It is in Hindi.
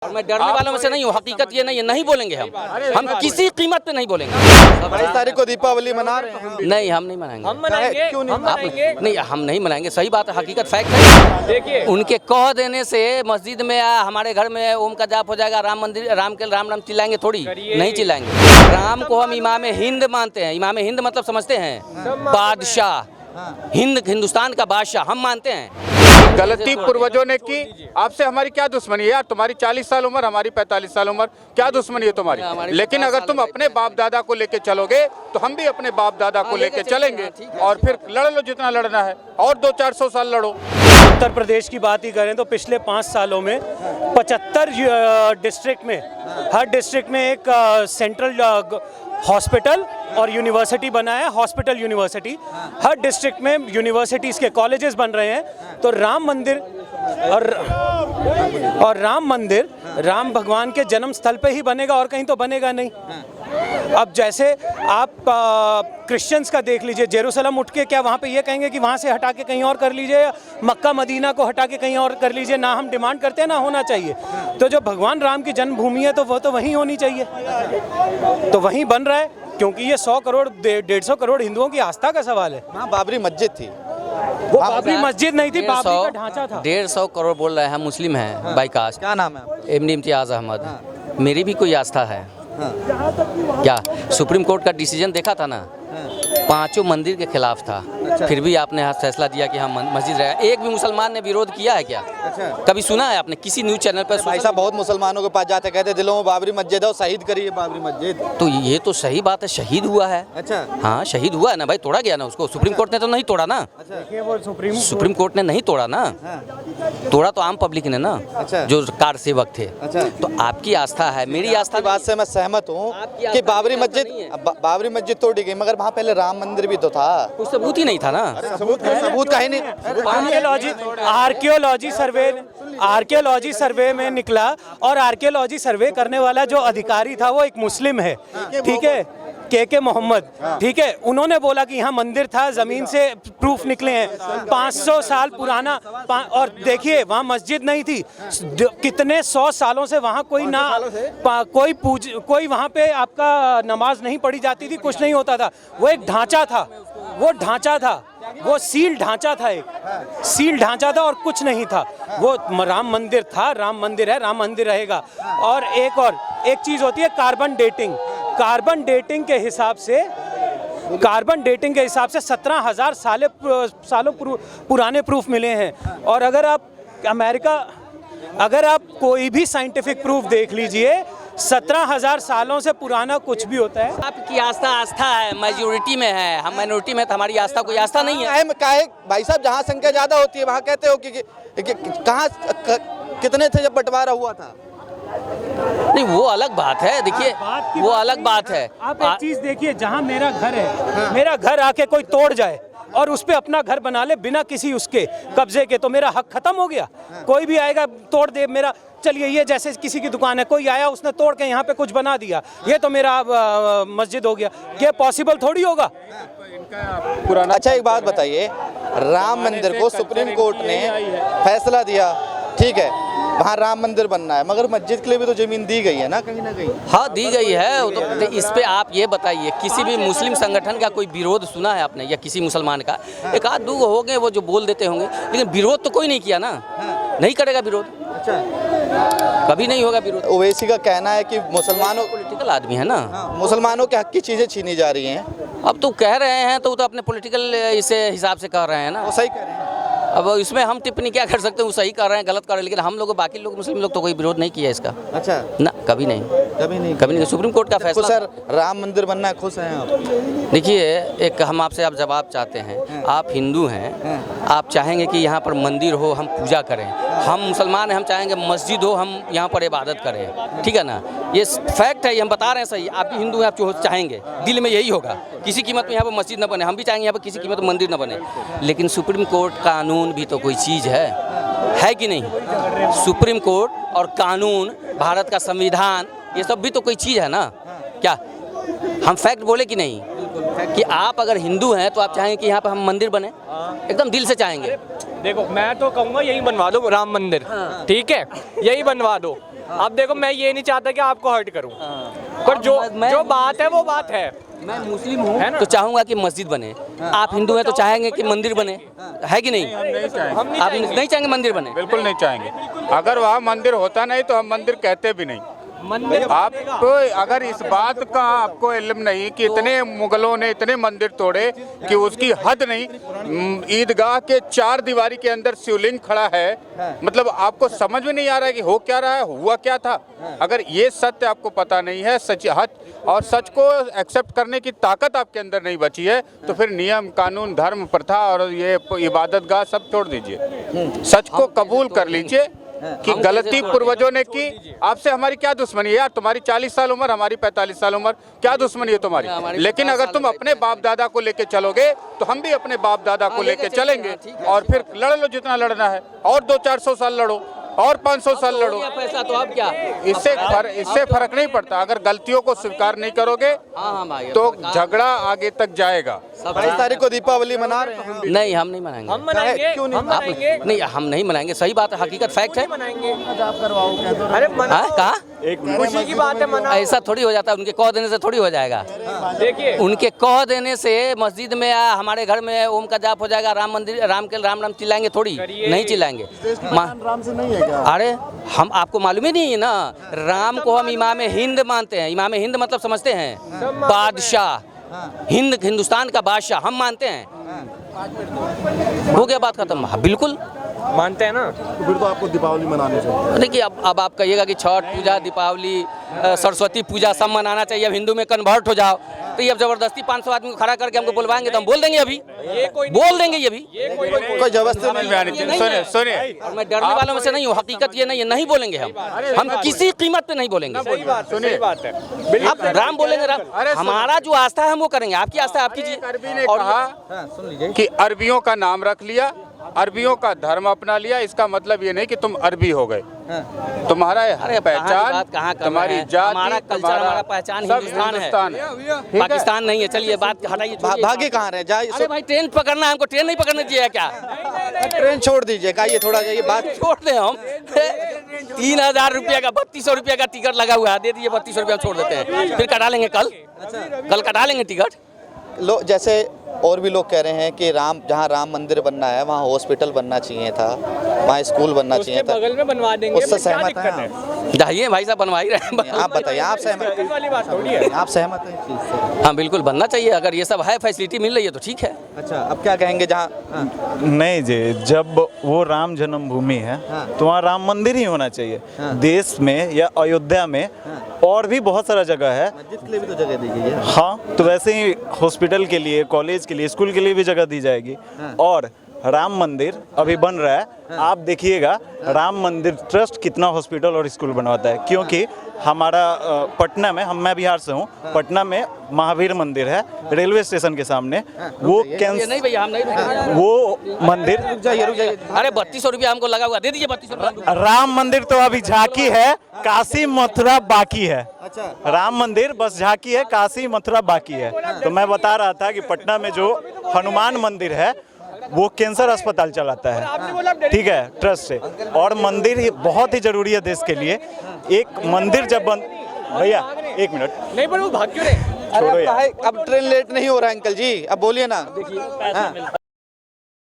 और मैं डरने वालों में से नहीं हूँ। हकीकत ये नहीं है, नहीं बोलेंगे हम किसी कीमत पे नहीं बोलेंगे। 22 तारीख को दीपावली मना रहे हैं। नहीं, हम नहीं मनाएंगे। हम मनाएंगे, क्यों नहीं? हम मनाएंगे। नहीं, हम नहीं मनाएंगे। सही बात है, हकीकत फैक्ट है। देखिए, उनके कह देने से मस्जिद में या हमारे घर में ओम का जाप हो जाएगा, राम मंदिर राम के राम राम चिल्लाएंगे थोड़ी, नहीं चिल्लाएंगे। राम को हम इमाम हिंद मानते हैं। इमाम हिंद मतलब समझते हैं, बादशाह, हिंदुस्तान का बादशाह हम मानते हैं। गलती पूर्वजों ने की, आपसे हमारी क्या दुश्मनी है यार? तुम्हारी 40 साल उम्र, हमारी 45 साल उम्र, क्या दुश्मनी है तुम्हारी? लेकिन अगर तुम अपने बाप दादा को लेके चलोगे तो हम भी अपने बाप दादा को लेके चलेंगे और फिर लड़ लो जितना लड़ना है, और 200-400 साल लड़ो। उत्तर प्रदेश की बात ही करें तो पिछले 5 सालों में 75 डिस्ट्रिक्ट में, हर डिस्ट्रिक्ट में एक सेंट्रल हॉस्पिटल और यूनिवर्सिटी बना है। हॉस्पिटल यूनिवर्सिटी, हर डिस्ट्रिक्ट में यूनिवर्सिटीज़ के कॉलेजेस बन रहे हैं। तो राम मंदिर और राम मंदिर राम भगवान के जन्म स्थल पे ही बनेगा, और कहीं तो बनेगा नहीं। अब जैसे आप क्रिश्चियंस का देख लीजिए, जेरूसलम उठ के क्या वहाँ पे ये कहेंगे कि वहाँ से हटा के कहीं और कर लीजिए, या मक्का मदीना को हटा के कहीं और कर लीजिए। ना हम डिमांड करते हैं, ना होना चाहिए। तो जो भगवान राम की जन्मभूमि है तो वो तो वहीं होनी चाहिए, तो वहीं बन रहा है, क्योंकि ये 100 करोड़ 150 करोड़ हिंदुओं की आस्था का सवाल है। वहाँ बाबरी मस्जिद थी, वो बाबरी मस्जिद नहीं थी, बाबरी का ढांचा था। 150 करोड़ बोल रहे हैं, हम मुस्लिम हैं बाई कास्ट। क्या नाम है आपका? एमडी इम्तियाज़ अहमद। मेरी भी कोई आस्था है क्या? सुप्रीम कोर्ट का डिसीजन देखा था ना, 5 मंदिर के खिलाफ था। फिर भी आपने फैसला दिया कि हम मस्जिद रहेगा। एक भी मुसलमान ने विरोध किया है क्या? कभी सुना है आपने किसी न्यूज़ चैनल पर? भाई साहब बहुत मुसलमानों के पास जाते, कहते दिलों में बाबरी मस्जिद है और शहीद करिए बाबरी मस्जिद। तो ये तो सही बात है, शहीद हुआ है। अच्छा, हाँ, शहीद हुआ है ना भाई, तोड़ा गया ना उसको। सुप्रीम कोर्ट ने तो नहीं तोड़ा ना। देखिए वो सुप्रीम कोर्ट ने नहीं तोड़ा ना, तोड़ा तो आम पब्लिक ने ना, अच्छा। जो कार सेवक थे। अच्छा। तो आपकी आस्था है, मेरी आस्था की बात से मैं सहमत हूँ कि बाबरी मस्जिद तोड़ी गई, मगर वहाँ पहले राम मंदिर भी तो था। कुछ सबूत ही नहीं था ना। सबूत का ही नहीं। आर्कियोलॉजी सर्वे में निकला, और आर्कियोलॉजी सर्वे करने वाला जो अधिकारी था वो एक मुस्लिम है, ठीक है, के मोहम्मद, ठीक है। उन्होंने बोला कि यहाँ मंदिर था, जमीन से प्रूफ निकले हैं 500 साल पुराना। और देखिए वहाँ मस्जिद नहीं थी, कितने 100 सालों से वहाँ कोई ना कोई वहाँ पे आपका नमाज नहीं पढ़ी जाती थी, कुछ नहीं होता था। वो एक ढांचा था, वो सील ढांचा था, एक सील ढांचा था और कुछ नहीं था। वो राम मंदिर था, राम मंदिर है, राम मंदिर रहेगा। और एक चीज़ होती है कार्बन डेटिंग। कार्बन डेटिंग के हिसाब से 17,000 सालों पुराने प्रूफ मिले हैं। और अगर आप कोई भी साइंटिफिक प्रूफ देख लीजिए, 17,000 सालों से पुराना कुछ भी होता है। आपकी आस्था है, मेजोरिटी में है, हम माइनॉरिटी में, तो हमारी आस्था कोई आस्था नहीं है। भाई साहब जहाँ संख्या ज्यादा होती है वहाँ कहते हो कि कहाँ कितने थे जब बंटवारा हुआ था? नहीं, वो अलग बात है। देखिए, वो अलग बात है। आप एक चीज देखिए, जहाँ मेरा घर है, मेरा घर आके कोई तोड़ जाए और उस पे अपना घर बना ले बिना किसी उसके कब्जे के, तो मेरा हक खत्म हो गया। कोई भी आएगा तोड़ दे मेरा, चलिए ये जैसे किसी की दुकान है, कोई आया उसने तोड़ के यहाँ पे कुछ बना दिया, ये तो मेरा मस्जिद हो गया। ये पॉसिबल थोड़ी होगा। अच्छा एक बात बताइए, राम मंदिर को सुप्रीम कोर्ट ने फैसला दिया, ठीक है, वहाँ राम मंदिर बनना है, मगर मस्जिद के लिए भी तो जमीन दी गई है ना, कहीं ना कहीं। हाँ, दी गई है। तो इस पे आप ये बताइए, किसी भी मुस्लिम संगठन का कोई विरोध सुना है आपने, या किसी मुसलमान का? एक आध दो हो गए वो जो बोल देते होंगे, लेकिन विरोध तो कोई नहीं किया ना, नहीं करेगा विरोध। अच्छा, कभी नहीं होगा विरोध। ओवैसी का कहना है कि मुसलमानों पॉलिटिकल आदमी है ना, मुसलमानों के हक की चीजें छीनी जा रही हैं। अब तो कह रहे हैं तो अपने पॉलिटिकल इसे हिसाब से कह रहे हैं ना। वो सही कह रहे हैं। अब इसमें हम टिप्पणी क्या कर सकते हैं? वो सही कर रहे हैं, गलत कर रहे हैं, लेकिन हम लोग, बाकी लोग, मुस्लिम लोग तो कोई विरोध नहीं किया इसका। अच्छा, ना, कभी नहीं। सुप्रीम कोर्ट का फैसला। सर राम मंदिर बनना है, खुश हैं आप? देखिए, एक हम आपसे आप जवाब चाहते हैं। आप हिंदू हैं, आप चाहेंगे कि यहाँ पर मंदिर हो, हम पूजा करें। हम मुसलमान हैं, हम चाहेंगे मस्जिद हो, हम यहाँ पर इबादत करें, ठीक है ना। ये फैक्ट है, ये हम बता रहे हैं सही। आप भी हिंदू हैं, आप जो चाहेंगे, दिल में यही होगा, किसी कीमत में यहाँ पर मस्जिद न बने। हम भी चाहेंगे यहाँ पर किसी कीमत में मंदिर न बने, लेकिन सुप्रीम कोर्ट कानून भी तो कोई चीज़ है कि नहीं? सुप्रीम कोर्ट और कानून, भारत का संविधान, ये सब भी तो कोई चीज़ है ना। क्या हम फैक्ट बोले कि नहीं, कि आप अगर हिंदू हैं तो आप चाहेंगे कि यहाँ पर हम मंदिर बने? एकदम दिल से चाहेंगे। देखो मैं तो कहूँगा यही बनवा दो राम मंदिर, ठीक है, यही बनवा दो। अब देखो मैं ये नहीं चाहता कि आपको हर्ट करूं, पर जो बात है वो बात है। मैं मुस्लिम हूँ तो चाहूंगा कि मस्जिद बने, आप हिंदू हैं तो चाहेंगे कि मंदिर बने, है कि नहीं? आप नहीं चाहेंगे मंदिर बने? बिल्कुल नहीं चाहेंगे। अगर वहाँ मंदिर होता नहीं तो हम मंदिर कहते भी नहीं। आपको अगर इस बात का आपको इल्म नहीं कि इतने मुगलों ने इतने मंदिर तोड़े कि उसकी हद नहीं, ईदगाह के 4 दीवारी के अंदर शिवलिंग खड़ा है, मतलब आपको समझ में नहीं आ रहा है कि हो क्या रहा है, हुआ क्या था। अगर ये सत्य आपको पता नहीं है, सच और सच को एक्सेप्ट करने की ताकत आपके अंदर नहीं बची है, तो फिर नियम कानून धर्म प्रथा और ये इबादतगाह सब छोड़ दीजिए, सच को कबूल कर लीजिए कि गलती पूर्वजों ने की। आपसे हमारी क्या दुश्मनी है यार? तुम्हारी 40 साल उम्र, हमारी 45 साल उम्र, क्या दुश्मनी है तुम्हारी? लेकिन अगर तुम अपने बाप दादा को लेके चलोगे तो हम भी अपने बाप दादा को लेके चलेंगे, और फिर लड़ लो जितना लड़ना है, और 200-400 साल लड़ो, और 500 साल लड़ो। पैसा तो अब क्या, इससे फर्क नहीं पड़ता। अगर गलतियों को स्वीकार नहीं करोगे तो झगड़ा आगे तक जाएगा। 22 तारीख को दीपावली मना रहे हैं। नहीं, हम नहीं मनाएंगे। हम मनाएंगे, क्यों नहीं हम मनाएंगे? नहीं, हम नहीं मनाएंगे, सही बात है, हकीकत फैक्ट है। अरे कहा खुशी की बात है, मना। ऐसा थोड़ी हो जाता है, उनके कह देने से थोड़ी हो जाएगा। देखिए उनके कह देने से मस्जिद में या हमारे घर में ओम का जाप हो जाएगा, राम मंदिर राम के राम चिल्लाएंगे थोड़ी, नहीं चिल्लाएंगे। राम से नहीं है क्या? अरे हम आपको मालूम ही नहीं है ना, राम को हम इमाम हिंद मानते हैं। इमाम हिंद मतलब समझते हैं? बादशाह, हिंदुस्तान का बादशाह हम मानते हैं। हो गया, बात खत्म। हाँ, बिल्कुल मानते हैं ना। तो फिर तो आपको दीपावली मनानी चाहिए। देखिए, अब आप कहिएगा कि छठ पूजा, दीपावली, सरस्वती पूजा सब मनाना चाहिए, अब हिंदू में कन्वर्ट हो जाओ, तो ये अब जबरदस्ती 500 आदमी को खड़ा करके हमको बुलवाएंगे तो हम बोल देंगे, अभी बोल देंगे ये भी। कोई जबरदस्ती नहीं। सुनिए, और मैं डरने वालों में से नहीं हूँ, हकीकत ये नहीं है, नहीं बोलेंगे हम किसी कीमत पे नहीं बोलेंगे। सही बात है। आप राम बोलेंगे, राम, हमारा जो आस्था है हम वो करेंगे, आपकी आस्था आप कीजिए। अरबी ने कहा कि अरबियों का नाम रख लिया, अरबियों का धर्म अपना लिया, इसका मतलब ये नहीं कि तुम अरबी हो गए। तुम्हारा पहचान, तुम्हारी जाति, हमारा कल्चर, हमारा पहचान हिंदुस्तान है, पाकिस्तान नहीं है। चलिए बात हटाइए, भागे कहाँ रहे? जाइए, अरे भाई ट्रेन पकड़ना है हमको, ट्रेन नहीं पकड़ने दिया क्या? ट्रेन छोड़ दीजिए, ये थोड़ा ये बात छोड़ दें हम। 3000 रुपया का 3200 रुपया का टिकट लगा हुआ है, दे दीजिए 3200 रुपया छोड़ देते हैं, फिर कटा लेंगे कल कटा लेंगे टिकट। जैसे और भी लोग कह रहे हैं कि जहाँ राम मंदिर बनना है वहाँ हॉस्पिटल बनना चाहिए था, वहाँ स्कूल बनना चाहिए था, बगल में बनवा देंगे। उससे सहमत हैं? जाइए भाई साहब, बनवा ही रहे हैं। आप बताइए, आप सहमत वाली बात थोड़ी है। आप सहमत हैं इस चीज़ से? हाँ बिल्कुल बनना चाहिए, अगर ये सब है, फैसिलिटी मिल रही है तो ठीक है। अच्छा, अब क्या कहेंगे? जहाँ नहीं जी, जब वो राम जन्मभूमि है तो वहाँ राम मंदिर ही होना चाहिए। देश में या अयोध्या में और भी बहुत सारा जगह है, मस्जिद के लिए भी तो जगह दी गई है। हाँ, तो वैसे ही हॉस्पिटल के लिए, कॉलेज के लिए, स्कूल के लिए भी जगह दी जाएगी। और राम मंदिर अभी बन रहा है, आप देखिएगा राम मंदिर ट्रस्ट कितना हॉस्पिटल और स्कूल बनवाता है, क्योंकि हमारा पटना में, मैं बिहार से हूँ, पटना में महावीर मंदिर है रेलवे स्टेशन के सामने, वो नहीं भैया, हम नहीं, वो मंदिर, रुक जाइए। अरे 3200 रुपया हमको लगा हुआ, दे दीजिए 3200। राम मंदिर तो अभी झांकी है, काशी मथुरा बाकी है। अच्छा, राम मंदिर बस झांकी है, काशी मथुरा बाकी है। तो मैं बता रहा था कि पटना में जो हनुमान मंदिर है वो कैंसर अस्पताल चलाता है, ठीक है, ट्रस्ट से। और मंदिर ही बहुत ही जरूरी है देश के लिए। एक मंदिर जब बन, भैया 1 मिनट, नहीं पर वो भाग क्यों रहे? छोड़ो यार। अब ट्रेन लेट नहीं हो रहा है अंकल जी, अब बोलिए ना।